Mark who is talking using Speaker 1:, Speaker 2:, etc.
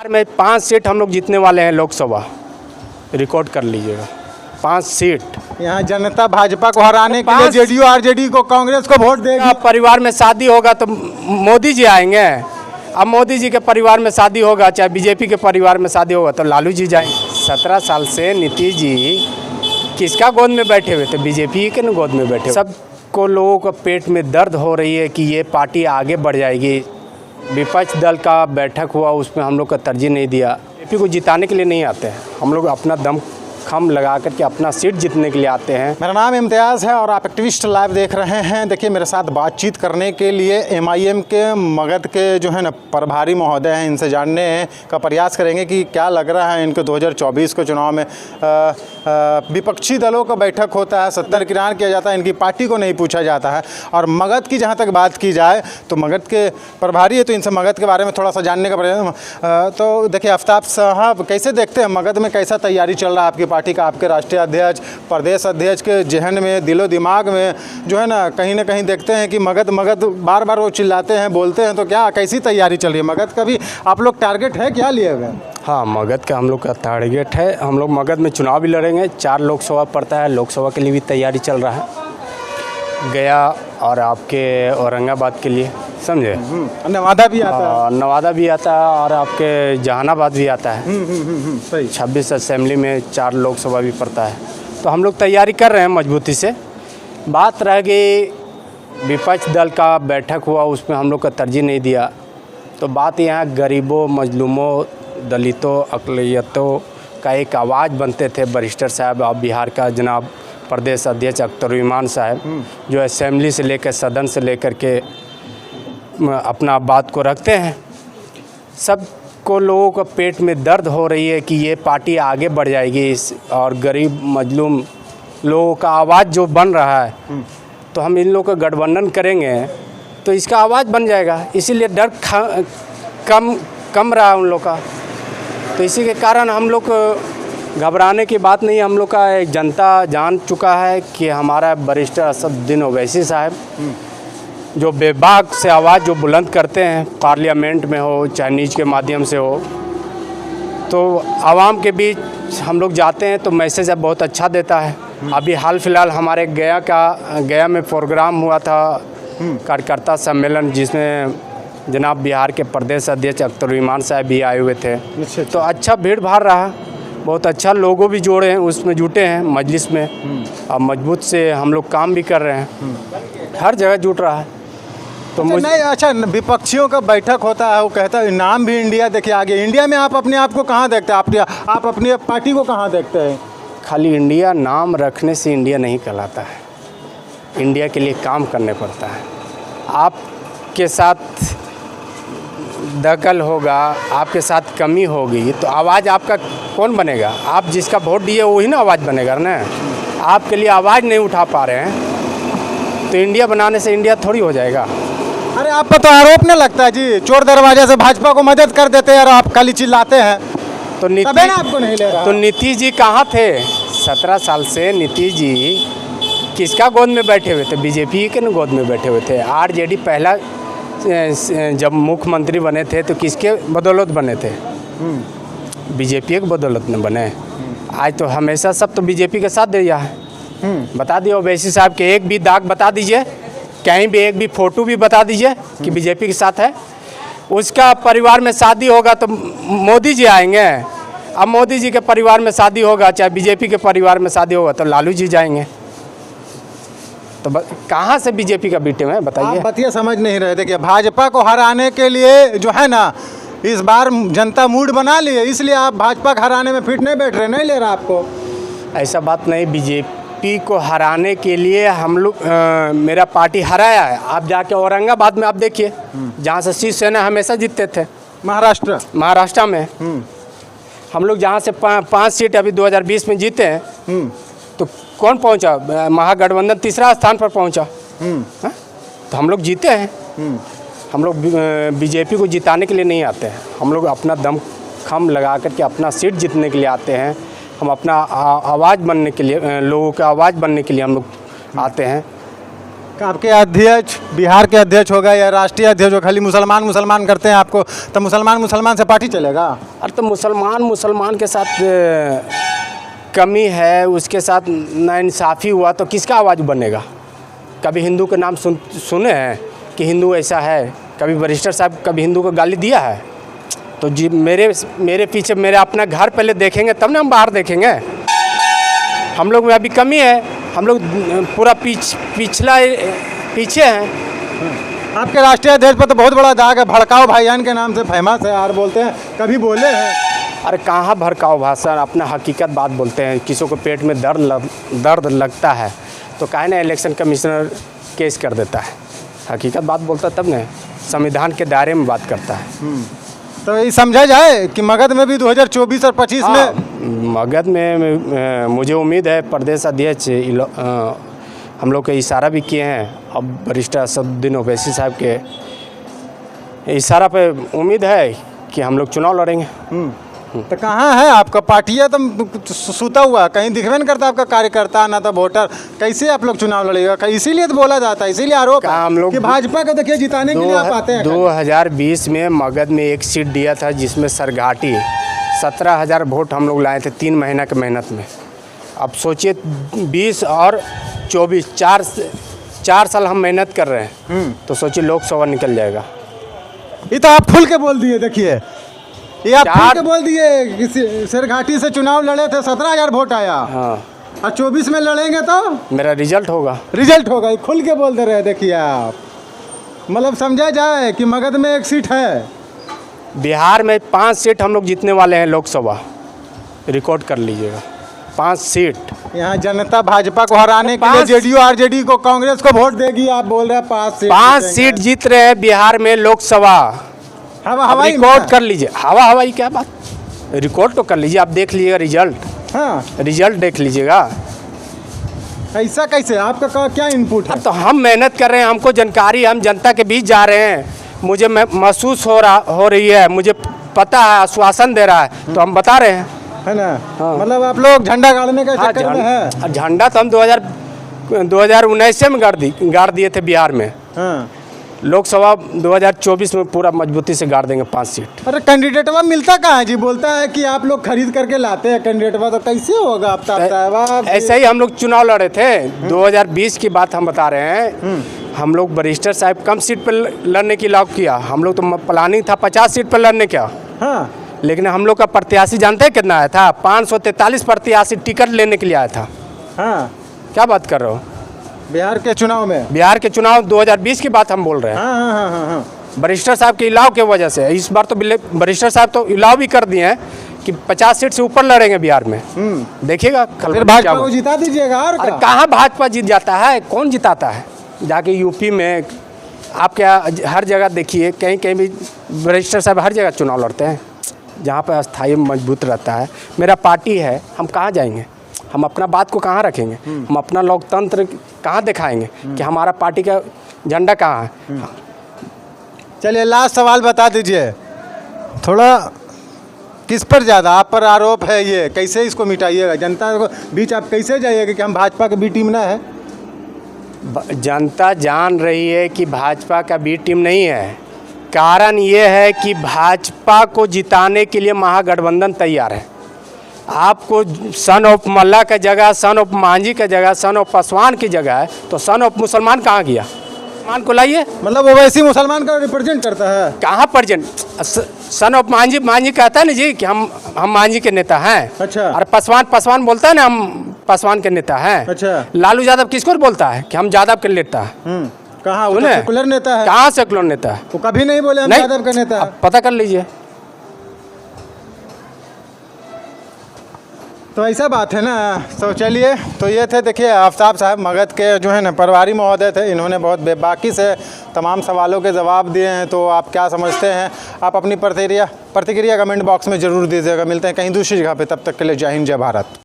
Speaker 1: में 5 सीट हम लोग जीतने वाले हैं लोकसभा, रिकॉर्ड कर लीजिएगा। 5 सीट।
Speaker 2: यहाँ जनता भाजपा को हराने के लिए जेडीयू आरजेडी को कांग्रेस को वोट देगी।
Speaker 1: परिवार में शादी होगा तो मोदी जी आएंगे। अब मोदी जी के परिवार में शादी होगा, चाहे बीजेपी के परिवार में शादी होगा तो लालू जी जाएंगे। 17 साल से नीतीश जी किसका गोद में बैठे हुए थे? बीजेपी के न गोद में बैठे। सबको लोगों को पेट में दर्द हो रही है कि ये पार्टी आगे बढ़ जाएगी। विपक्ष दल का बैठक हुआ, उसमें हम लोग का तरजीह नहीं दिया। बीजेपी को जिताने के लिए नहीं आते हैं हम लोग, अपना दम खम लगा करके अपना सीट जीतने के लिए आते हैं।
Speaker 2: मेरा नाम इम्तियाज़ है और आप एक्टिविस्ट लाइव देख रहे हैं। देखिए, मेरे साथ बातचीत करने के लिए एमआईएम के मगध के जो है ना प्रभारी महोदय हैं, इनसे जानने का प्रयास करेंगे कि क्या लग रहा है इनको 2024 के चुनाव में। विपक्षी दलों का बैठक होता है, सत्तर किरान किया जाता है, इनकी पार्टी को नहीं पूछा जाता है। और मगध की जहाँ तक बात की जाए तो मगध के प्रभारी है, तो इनसे मगध के बारे में थोड़ा सा जानने का प्रयास। तो देखिए आफ्ताब साहब, कैसे देखते हैं मगध में कैसा तैयारी चल रहा है आपकी पार्टी का? आपके राष्ट्रीय अध्यक्ष, प्रदेश अध्यक्ष के जहन में, दिलो दिमाग में जो है ना कहीं देखते हैं कि मगध मगध बार बार वो चिल्लाते हैं, बोलते हैं। तो क्या कैसी तैयारी चल रही है मगध का? भी आप लोग टारगेट है क्या लिए हुए?
Speaker 1: हाँ, मगध का हम लोग का टारगेट है। हम लोग मगध में चुनाव भी लड़ेंगे। 4 लोकसभा पड़ता है, लोकसभा के लिए भी तैयारी चल रहा है। गया और आपके औरंगाबाद के लिए, समझे?
Speaker 2: नवादा भी आता है।
Speaker 1: नवादा भी आता है और आपके जहानाबाद भी आता है।
Speaker 2: सही।
Speaker 1: 26 असेंबली में 4 लोकसभा भी पड़ता है। तो हम लोग तैयारी कर रहे हैं मजबूती से। बात रह गई विपक्ष दल का बैठक हुआ, उसमें हम लोग का तरजीह नहीं दिया। तो बात यहाँ गरीबों, मजलूमों, दलितों, अक़लियतों का एक आवाज़ बनते थे बैरिस्टर साहब। अब बिहार का जनाब प्रदेश अध्यक्ष अख्तरुज्जमान साहब, जो असेंबली से लेकर सदन से लेकर के अपना बात को रखते हैं। सबको लोगों को पेट में दर्द हो रही है कि ये पार्टी आगे बढ़ जाएगी और गरीब मजलूम लोगों का आवाज़ जो बन रहा है, तो हम इन लोगों का गठबंधन करेंगे तो इसका आवाज़ बन जाएगा। इसीलिए डर कम रहा उन लोग का। तो इसी के कारण हम लोग घबराने की बात नहीं। हम लोग का एक जनता जान चुका है कि हमारा बैरिस्टर असदुद्दीन ओवैसी साहब जो बेबाक से आवाज़ जो बुलंद करते हैं, पार्लियामेंट में हो चाहे न्यूज़ के माध्यम से हो, तो आवाम के बीच हम लोग जाते हैं तो मैसेज अब बहुत अच्छा देता है। अभी हाल फिलहाल हमारे गया में प्रोग्राम हुआ था, कार्यकर्ता सम्मेलन, जिसमें जनाब बिहार के प्रदेश अध्यक्ष अख्तरुज्जमान साहब भी आए हुए थे। तो अच्छा भीड़ भाड़ रहा, बहुत अच्छा, लोगों भी जोड़े हैं, उसमें जुटे हैं मजलिस में। अब मजबूत से हम लोग काम भी कर रहे हैं, हर जगह जुट रहा है। तो
Speaker 2: मुझे नहीं, अच्छा, विपक्षियों का बैठक होता है, वो कहता है नाम भी इंडिया देखिए आगे। इंडिया में आप अपने आप को कहाँ देखते हैं? आप अपनी पार्टी को कहाँ देखते हैं?
Speaker 1: खाली इंडिया नाम रखने से इंडिया नहीं कहलाता है, इंडिया के लिए काम करने पड़ता है। आपके साथ दखल होगा, आपके साथ कमी होगी तो आवाज़ आपका कौन बनेगा? आप जिसका वोट दिए वही ना आवाज़ बनेगा ना। आपके लिए आवाज़ नहीं उठा पा रहे हैं तो इंडिया बनाने से इंडिया थोड़ी हो जाएगा।
Speaker 2: अरे आप पर तो आरोप नहीं लगता है जी, चोर दरवाजे से भाजपा को मदद कर देते हैं और आप खाली चिल्लाते हैं।
Speaker 1: तो
Speaker 2: आपको नहीं ले रहा।
Speaker 1: तो नीतीश जी कहाँ थे? 17 साल से नीतीश जी किसका गोद में बैठे हुए थे? बीजेपी के न गोद में बैठे हुए थे। आरजेडी पहला जब मुख्यमंत्री बने थे तो किसके बदौलत बने थे? बीजेपी के बदौलत में बने। आज तो हमेशा सब तो बीजेपी के साथ दिया है। बता दिए ओवैसी साहब के एक भी दाग बता दीजिए, कहीं भी एक भी फोटो भी बता दीजिए कि बीजेपी के साथ है। उसका परिवार में शादी होगा तो मोदी जी आएंगे। अब मोदी जी के परिवार में शादी होगा, चाहे बीजेपी के परिवार में शादी होगा तो लालू जी जाएंगे। तो कहाँ से बीजेपी का बीटे में बताइए?
Speaker 2: आप बतिया समझ नहीं रहे। देखिए, भाजपा को हराने के लिए जो है ना इस बार जनता मूड बना ली है, इसलिए आप भाजपा को हराने में फिट नहीं बैठ रहे, नहीं ले रहा आपको।
Speaker 1: ऐसा बात नहीं, बीजेपी को हराने के लिए हम लोग मेरा पार्टी हराया है। आप जाके औरंगाबाद में आप देखिए, जहाँ से शिवसेना हमेशा जीतते थे। महाराष्ट्र में हम लोग जहाँ से 5 सीट अभी 2020 में जीते हैं, तो कौन पहुंचा? महागठबंधन तीसरा स्थान पर पहुंचा। तो हम लोग जीते हैं। हम लोग बीजेपी को जिताने के लिए नहीं आते हैं। हम लोग अपना दम खम लगा करके अपना सीट जीतने के लिए आते हैं। हम अपना आवाज़ बनने के लिए, लोगों का आवाज़ बनने के लिए हम लोग आते हैं।
Speaker 2: आपके अध्यक्ष बिहार के अध्यक्ष हो गए या राष्ट्रीय अध्यक्ष हो, खाली मुसलमान मुसलमान करते हैं आपको, तो मुसलमान से पार्टी चलेगा?
Speaker 1: अरे तो मुसलमान के साथ कमी है, उसके साथ नाइंसाफ़ी हुआ तो किसका आवाज़ बनेगा? कभी हिंदू के नाम सुने हैं कि हिंदू ऐसा है? कभी वरिष्ठ साहब कभी हिंदू को गाली दिया है? तो जी मेरे पीछे मेरा अपना घर पहले देखेंगे तब ना हम बाहर देखेंगे। हम लोग में अभी कमी है, हम लोग पूरा पीछे हैं।
Speaker 2: आपके राष्ट्रीय अध्यक्ष पर तो बहुत बड़ा दाग है, भड़काऊ भाईजान के नाम से फेमस है और बोलते हैं, कभी बोले हैं?
Speaker 1: अरे कहाँ भड़काऊ भाषा, अपना हकीकत बात बोलते हैं। किसी को पेट में दर्द लगता है तो काहे ना इलेक्शन कमिश्नर केस कर देता है। हकीकत बात बोलता तब ना संविधान के दायरे में बात करता है।
Speaker 2: तो ये समझा जाए कि मगध में भी 2024 और 25 में
Speaker 1: मगध में मुझे उम्मीद है प्रदेश अध्यक्ष हम लोग के इशारा भी किए हैं। अब वरिष्ठ असदुद्दीन ओवैसी साहब के इशारा पे उम्मीद है कि हम लोग चुनाव लड़ेंगे।
Speaker 2: तो कहाँ है आपका पार्टियाँ? तो सूता हुआ, कहीं दिखबे नहीं करता आपका कार्यकर्ता ना तो वोटर। कैसे आप लोग चुनाव लड़ेगा? इसीलिए तो बोला जाता है, इसीलिए आरोप है
Speaker 1: हम लोग
Speaker 2: कि भाजपा को देखिए जिताने के लिए आप आते हैं।
Speaker 1: 2020 में मगध में एक सीट दिया था जिसमें सरघाटी 17,000 वोट हम लोग लाए थे 3 महीना की मेहनत में। अब सोचिए 20 और 24 4 साल हम मेहनत कर रहे हैं, तो सोचिए लोकसभा निकल जाएगा।
Speaker 2: ये तो आप खुल के बोल दिए, देखिए ये आप खुल के बोल दिए कि सरघाटी से चुनाव लड़े थे, 17,000 वोट आया।
Speaker 1: हाँ,
Speaker 2: और 24 में लड़ेंगे तो
Speaker 1: मेरा रिजल्ट होगा।
Speaker 2: ये खुल के बोल दे रहे हैं। देखिए आप, मतलब समझा जाए कि मगध में एक सीट है।
Speaker 1: बिहार में 5 सीट हम लोग जीतने वाले हैं लोकसभा, रिकॉर्ड कर लीजिएगा। 5 सीट
Speaker 2: यहाँ जनता भाजपा को हराने के लिए जेडीयू आरजेडी को कांग्रेस को वोट देगी। आप बोल रहे हैं 5
Speaker 1: सीट जीत रहे हैं बिहार में लोकसभा।
Speaker 2: हवाई
Speaker 1: रिकॉर्ड कर लीजिए। हवाई क्या बात, रिकॉर्ड तो कर लीजिए। आप देख लीजिएगा रिजल्ट।
Speaker 2: हाँ,
Speaker 1: रिजल्ट देख लीजिएगा।
Speaker 2: ऐसा कैसे? आपका क्या इनपुट है?
Speaker 1: तो हम मेहनत कर रहे हैं, हमको जानकारी, हम जनता के बीच जा रहे हैं। मुझे महसूस हो रही है, मुझे पता है, आश्वासन दे रहा है, तो हम बता रहे हैं,
Speaker 2: है ना?
Speaker 1: हाँ।
Speaker 2: मतलब आप लोग झंडा गाड़ने का चक्कर में है।
Speaker 1: झंडा तो हम 2019 में गाड़ दिए थे बिहार में।
Speaker 2: हाँ।
Speaker 1: लोकसभा 2024 में पूरा मजबूती से गाड़ देंगे 5 सीट।
Speaker 2: अरे कैंडिडेटवा मिलता कहाँ है जी? बोलता है कि आप लोग खरीद करके लाते हैं कैंडिडेटवा, तो कैसे होगा? आप
Speaker 1: ऐसे ही हम लोग चुनाव लड़े थे 2020 की बात हम बता रहे हैं। हम लोग वरिष्ठ साहब कम सीट पर लड़ने की लाभ किया। हम लोग तो प्लानिंग था 50 सीट पर लड़ने का।
Speaker 2: हाँ।
Speaker 1: लेकिन हम लोग का प्रत्याशी जानते हैं कितना आया था? 543 प्रत्याशी टिकट लेने के लिए आया था।
Speaker 2: हाँ,
Speaker 1: क्या बात कर रहे हो?
Speaker 2: बिहार के चुनाव में?
Speaker 1: बिहार के चुनाव 2020 की बात हम बोल रहे हैं।
Speaker 2: हाँ।
Speaker 1: वरिष्ठ साहब के इलाव की वजह से इस बार तो वरिष्ठ साहब तो इलाव भी कर दिए हैं कि 50 सीट से ऊपर लड़ेंगे बिहार में। देखिएगा
Speaker 2: फिर भाजपा को जिता दीजिएगा। और
Speaker 1: अरे कहाँ भाजपा जीत जाता है? कौन जिताता है? जाके यूपी में आप क्या हर जगह देखिए, कहीं भी वरिष्ठ साहब हर जगह चुनाव लड़ते हैं। जहाँ पर अस्थायी मजबूत रहता है, मेरा पार्टी है, हम कहाँ जाएंगे? हम अपना बात को कहाँ रखेंगे? हम अपना लोकतंत्र कहाँ दिखाएंगे कि हमारा पार्टी का झंडा कहाँ है?
Speaker 2: चलिए लास्ट सवाल बता दीजिए, थोड़ा किस पर ज़्यादा आप पर आरोप है, ये कैसे इसको मिटाइएगा? जनता को बीच आप कैसे जाइएगा कि हम भाजपा की बी टीम ना है?
Speaker 1: जनता जान रही है कि भाजपा का बी टीम नहीं है। कारण ये है कि भाजपा को जिताने के लिए महागठबंधन तैयार है। आपको सन ऑफ मल्ला का जगह, सन ऑफ मांझी का जगह, सन ऑफ पासवान की जगह है, तो सन ऑफ मुसलमान कहाँ गया? मुसलमान को लाइए।
Speaker 2: मतलब वो वैसी मुसलमान का रिप्रेजेंट करता है?
Speaker 1: कहाँ प्रेजेंट? सन ऑफ मांझी कहता है ना जी कि हम मांझी के नेता हैं।
Speaker 2: अच्छा।
Speaker 1: और पासवान बोलता है ना हम पासवान के नेता हैं।
Speaker 2: अच्छा।
Speaker 1: लालू यादव किसको बोलता है कि हम यादव के नेता हैं?
Speaker 2: कहाँ? वो सेकुलर नेता है।
Speaker 1: कहाँ सेकुलर नेता है?
Speaker 2: वो कभी नहीं बोले हम यादव का नेता है।
Speaker 1: पता कर लीजिए।
Speaker 2: तो ऐसा बात है ना। तो चलिए, तो ये थे देखिए आफ्ताब साहब, मगध के जो है ना प्रभारी महोदय थे। इन्होंने बहुत बेबाकी से तमाम सवालों के जवाब दिए हैं। तो आप क्या समझते हैं? आप अपनी प्रतिक्रिया कमेंट बॉक्स में ज़रूर दीजिएगा। मिलते हैं कहीं दूसरी जगह पे, तब तक के लिए जय हिंद, जय भारत।